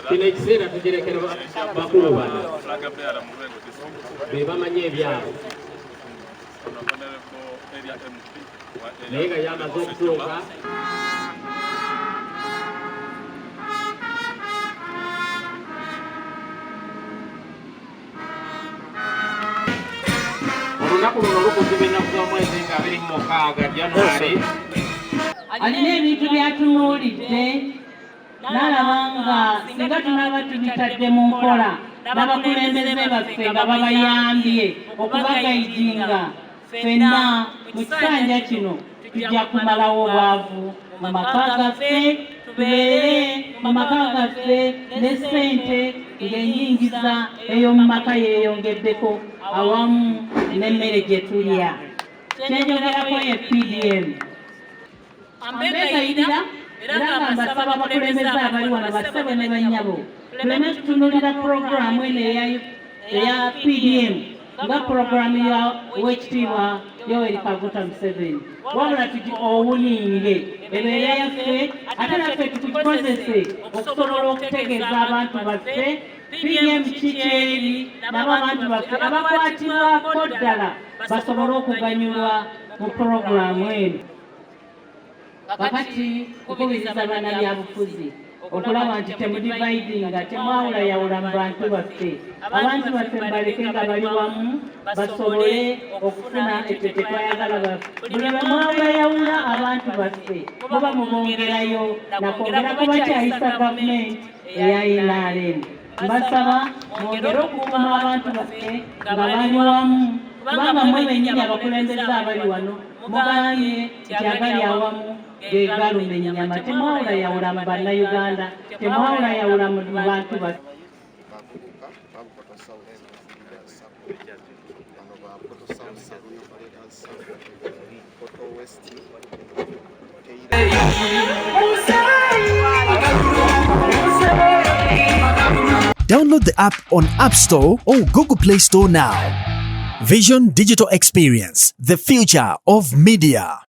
kino ekiseera tugerekera bakulu bano be bamanyi ebyabo naye nga yamaze okutuuka olunaku luno lukuzibwa ennaku z'omwezi nga 26 January alina ebintu byatunuulidde n'alaba nga singa tunaba tubitadde mu nkola n'abakulembeze baffe nga babayambye okubagayidinga ffenna mu kisanja kino tujja kumalawo obwavu mu maka gaffe tubeere mu maka gaffe ne ssente ng'enyingiza ey'omu maka yeeyongeddeko awamu n'emmere gye tulya kyenjogerako ye PDM ambegayirira era nga mbasaba abakulembeze abali wano bassebo ne bannyabo tuleme tutunuulira puroguramu eno eya PDM nga puroguramu ya Oweekitiibwa Yoweri Kaguta Museveni wabula tugi owulinge ebeera yaffe ate naffe tugikozese okusobola okutegeeza abantu baffe PDM kikyeri nabo abantu baffe abakwatibwako ddala basobole okuganyulwa mu puroguramu eno kakati okubiriza bannabyabufuzi okulaba nti temudivaidinga temwawulayawula mu bantu baffe abantu baffe mbaleke nga bali wamu basobole okufuna ekyo kye twayagala baffe buli lwe mwawulayawula abantu baffe muba mubongerayo nakwongera kubakyayisa gavumenti eya NRM mbasaba mwongere okukuuma abantu baffe nga bali wamu kubanga mmwe bennyini abakulembeze abali wano mugambye nti agali awamu gegaluma ennyama temwawulayawula mu bannayuganda temwawulayawula mu bantu baffe Download the app on App Store or Google Play Store now. Vision Digital Experience, the future of media.